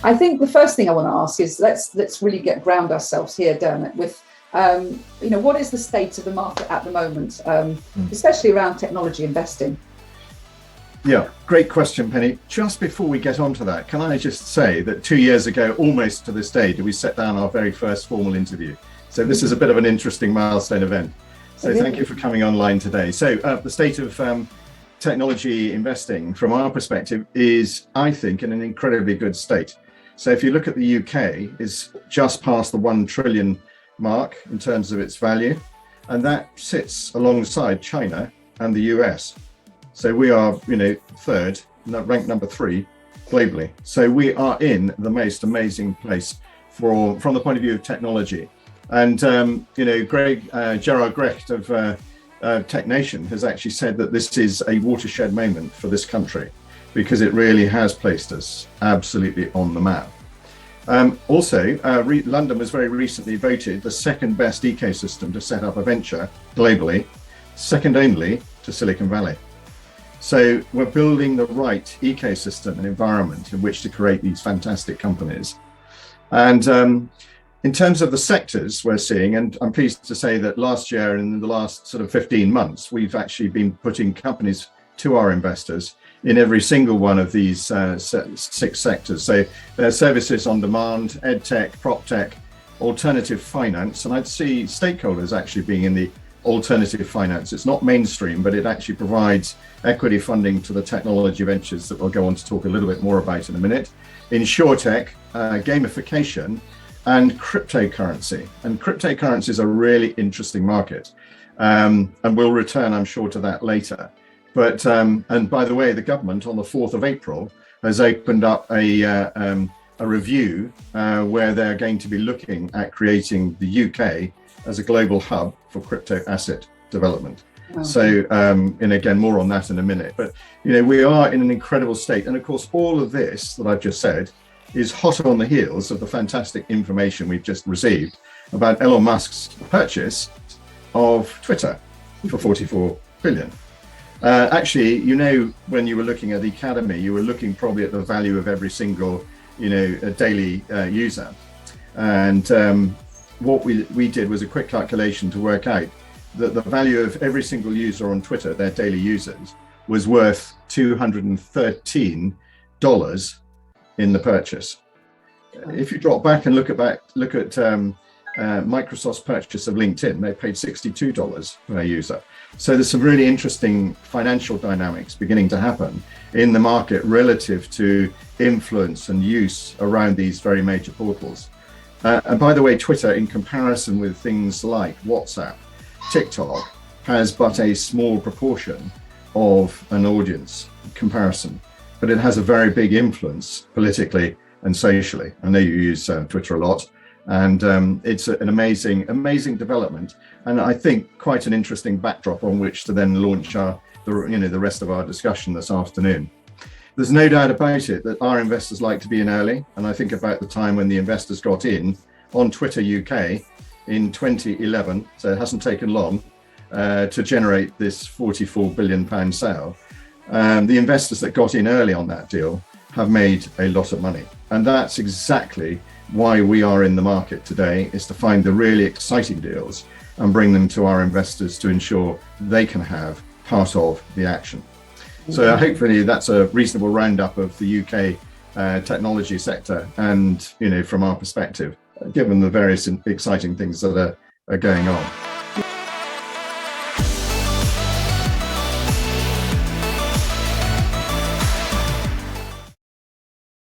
I think the first thing I want to ask is let's really ground ourselves here, Dermot, with what is the state of the market at the moment, especially around technology investing? Yeah, great question, Penny. Just before we get on to that, can I just say that 2 years ago, almost to this day, did we set down our very first formal interview. So this is a bit of an interesting milestone event. So thank you for coming online today. So the state of technology investing from our perspective is, I think, in an incredibly good state. So if you look at the UK, is just past the 1 trillion mark in terms of its value, and that sits alongside China and the US. So we are, third, ranked number 3 globally. So we are in the most amazing place from the point of view of technology. And Gerard Grecht of Tech Nation has actually said that this is a watershed moment for this country, because it really has placed us absolutely on the map. London was very recently voted the second best ecosystem to set up a venture globally, second only to Silicon Valley. So we're building the right ecosystem and environment in which to create these fantastic companies. And in terms of the sectors we're seeing, and I'm pleased to say that last year and in the last sort of 15 months, we've actually been putting companies to our investors in every single one of these 6 sectors. So services on demand, ed tech, prop tech, alternative finance, and I'd see Stakeholderz actually being in the alternative finance. It's not mainstream, but it actually provides equity funding to the technology ventures that we'll go on to talk a little bit more about in a minute. Insurtech, gamification, and cryptocurrency. And cryptocurrency is a really interesting market, and we'll return, I'm sure, to that later. But and by the way, the government on the 4th of April has opened up a review where they're going to be looking at creating the UK as a global hub for crypto asset development. Wow. So, and again, more on that in a minute. But we are in an incredible state, and of course, all of this that I've just said is hot on the heels of the fantastic information we've just received about Elon Musk's purchase of Twitter for 44 billion. Actually, when you were looking at the Academy, you were looking probably at the value of every single, daily user. And what we did was a quick calculation to work out that the value of every single user on Twitter, their daily users, was worth $213 in the purchase. If you drop back and look at Microsoft's purchase of LinkedIn, they paid $62 per user. So there's some really interesting financial dynamics beginning to happen in the market relative to influence and use around these very major portals. And by the way, Twitter, in comparison with things like WhatsApp, TikTok, has but a small proportion of an audience comparison, but it has a very big influence politically and socially. I know you use Twitter a lot, and it's an amazing development, and I think quite an interesting backdrop on which to then launch the rest of our discussion this afternoon. There's no doubt about it that our investors like to be in early, and I think about the time when the investors got in on Twitter UK in 2011, so it hasn't taken long to generate this £44 billion sale. The investors that got in early on that deal have made a lot of money, and that's exactly why we are in the market today, is to find the really exciting deals and bring them to our investors to ensure they can have part of the action. So hopefully that's a reasonable roundup of the UK technology sector, and from our perspective, given the various exciting things that are going on.